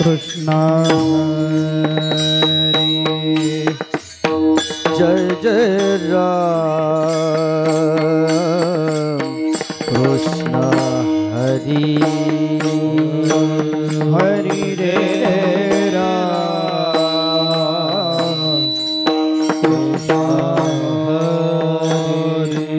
कृष्ण हरि जय जय राम कृष्ण हरि हरि रे राम कृष्ण हरि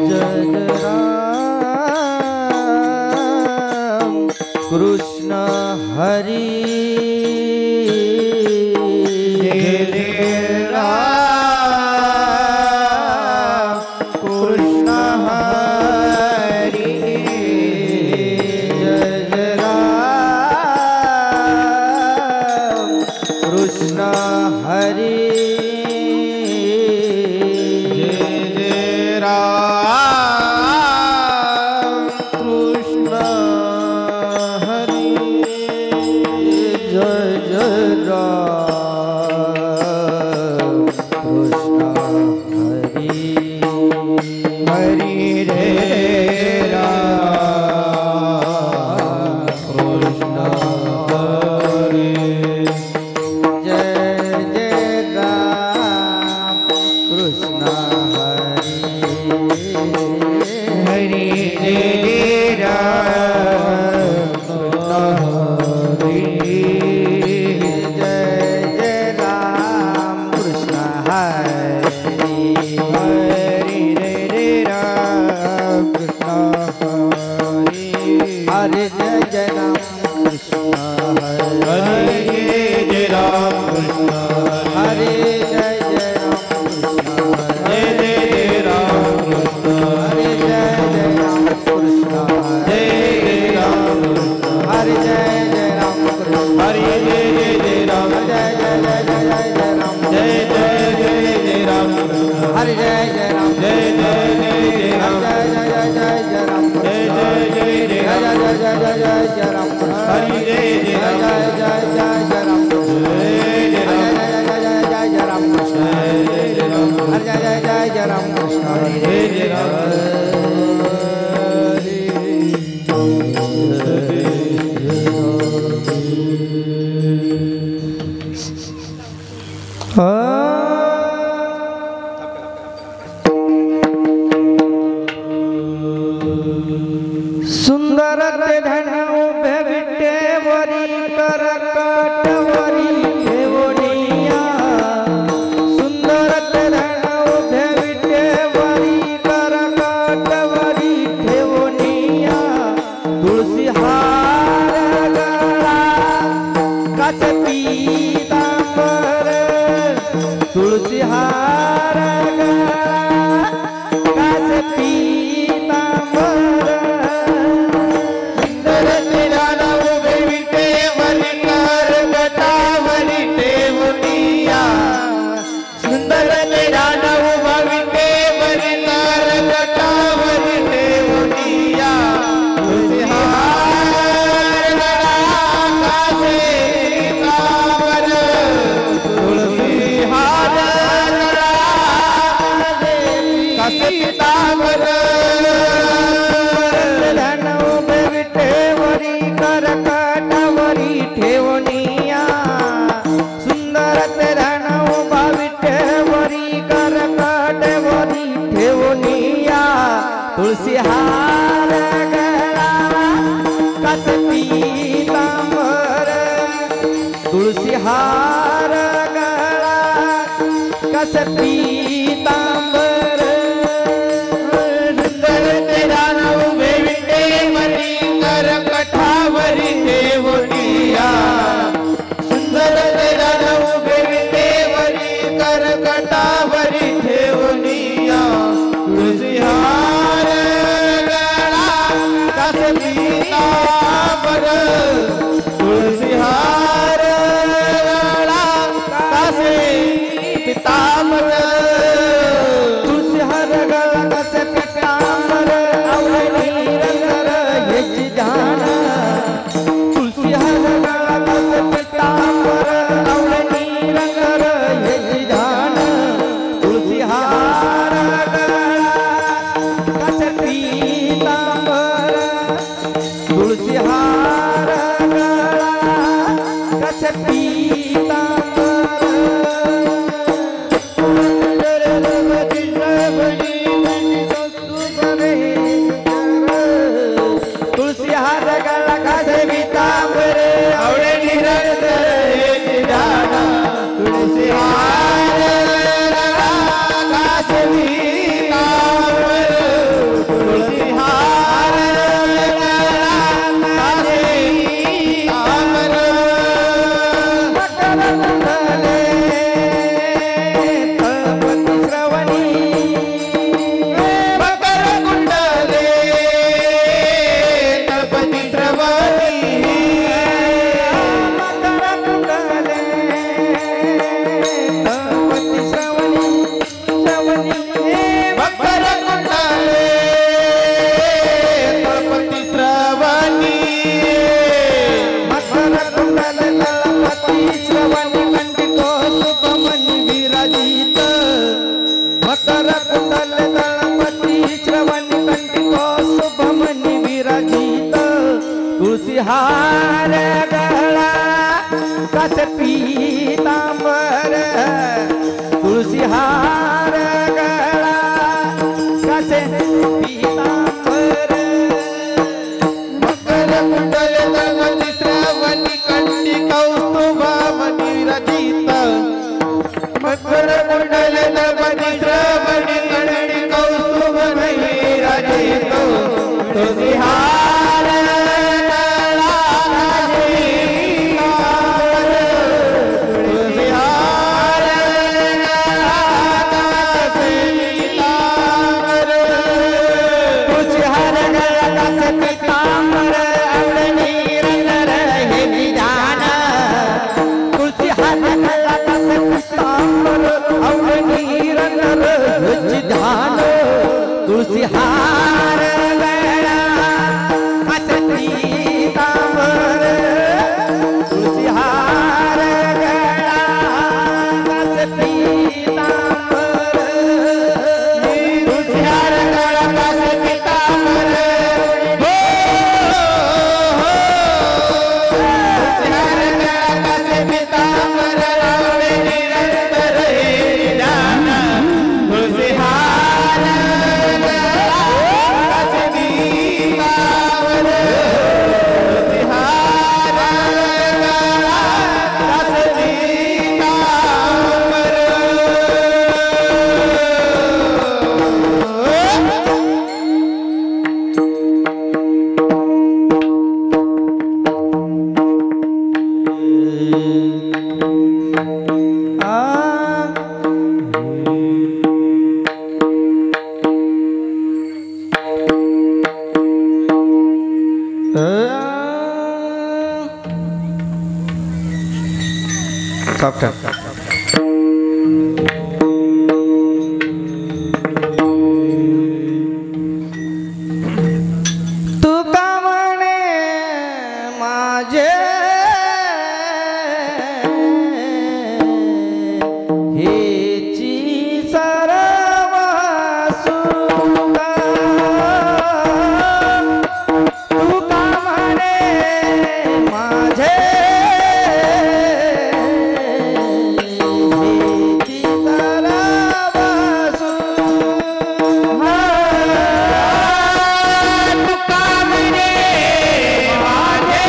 जय जय राम कृष्ण हरि सुंदर धन उभे बिटे वरी कर कटवरी देवनिया सुंदर धन उभे बिटे वरी कर कटवरी देवनिया तुलसी हार गला कच पीतांबर तुलसी हार गला कच पीतांबर तुलसी हार गला कच पीतांबर तुलसी हार गला कच पीतांबर सुंदर तेरा उभे विटे मरी कर कठावरी देवनिया सुंदर तेरा उभे विटे मरी कर कठावरी देवनिया तुलसी हार तुलसी हार गला कसे पीतांबर तुलसी हार गला कसे पीतांबर अवनी रंगर हेच जान तुलसी हार गला कसे पीतांबर अवनी रंगर हेच जान तुलसी हार गला कसे पीतांबर तुलसी हार तुलसी हार गळा कासे पीतांबर आवडे निरंतर हे ध्यान तुळसी हार गळा कासे पीतांबर तुळसी हार गळा कासे पीतांबर मकर कुंडले तळपती श्रवणी मकर कुंडले तळपती श्रवणी मकर कुंडले तळपती श्रवणी श्रवणी मकर कुंडले तळपती श्रवणी मकर कुंडले तळपती श्रवणी कंटिको शुभमनी विराजित मकर कुंडले तळपती श्रवणी कंटिको शुभमनी विराजित तुळसी हार गळा कासे पीतांबर तुळसी हार गळा कासे पीतांबर मकर कुंडले तळपती श्रवणी कंटिको शुभमनी विराजित मकर कुंडले तळपती श्रवणी कंटिको शुभमनी विराजित तुळसी हार गळा कासे पीतांबर तुळसी हार गळा कासे पीतांबर तुळसी हार गळा कासे पीतांबर आवडे निरंतर हे विधान तुळसी हार गळा कासे पीतांबर आवडे निरंतर हे ध्यान तुळसी हार गळा कासे पीतांबर तुळसी हार गळा कासे पीतांबर तुळसी हार गळा कासे पीतांबर हो तुळसी हार गळा कासे पीतांबर आवडे निरंतर हे ध्यान तुळसी हार गळा कासे पीतांबर तुळसी हार गळा कासे तुका म्हणे माझे हेची सर्व सुख तुका म्हणे माझे हेची सर्व सुख तुका म्हणे माझे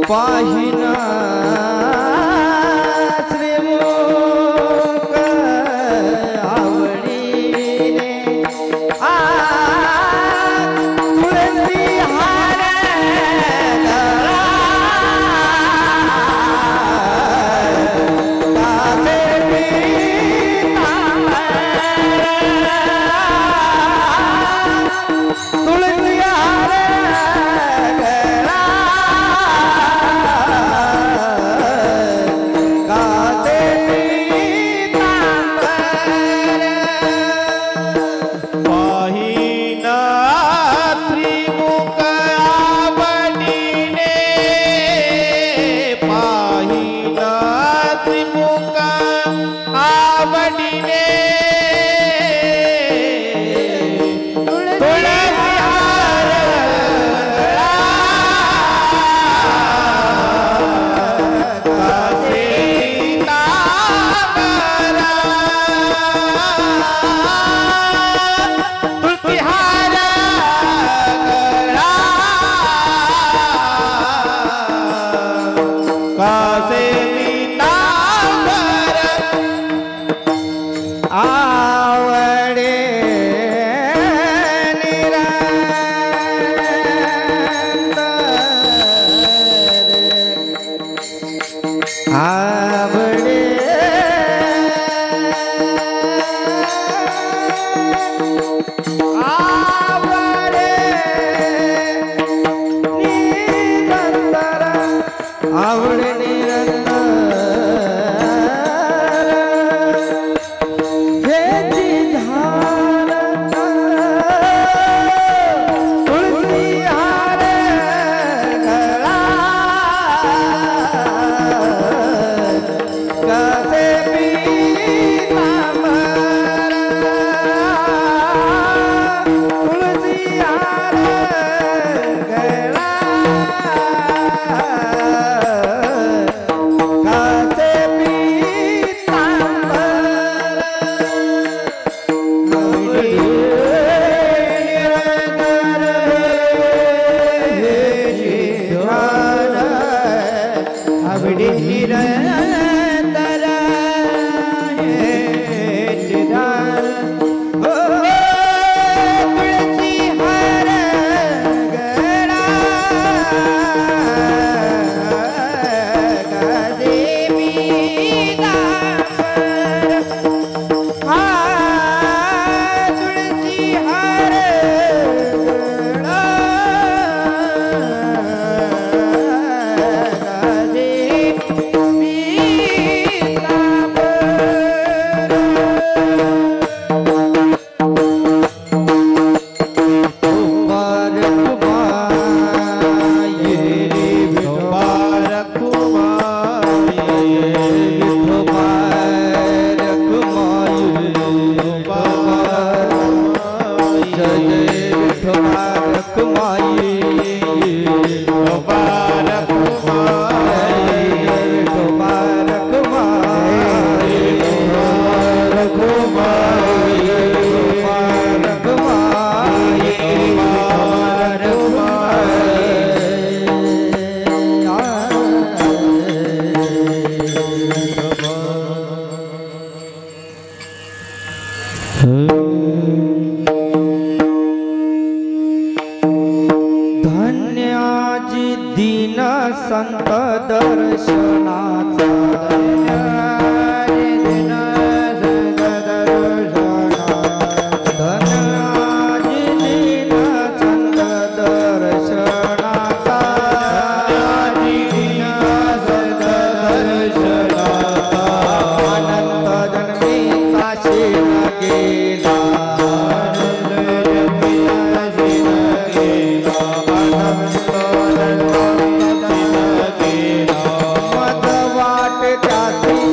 पाहिना श्रीमुख आवडीने तुळसी हार धन्याजी दीन संत दर्शनाचा धन्याजी दीन संत दर्शनाचा अनंत जन्मी काशीला गेला मत वाट त्याची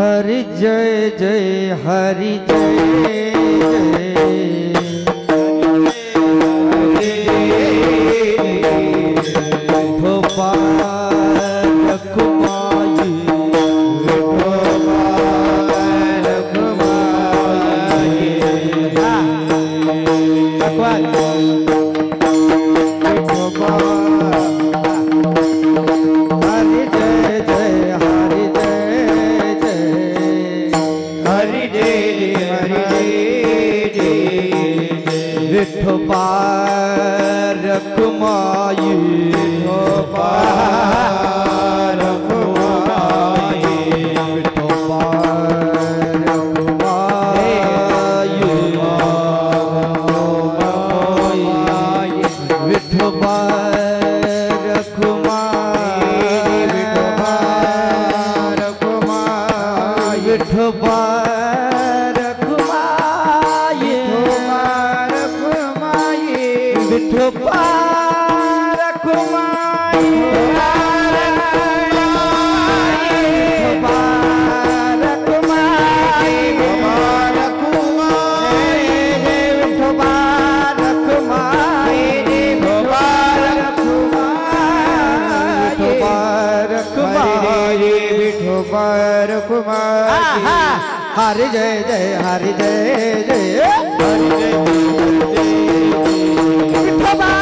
हरि जय जय हरि जय हरि जय जय हरि जय जय हरि जय जय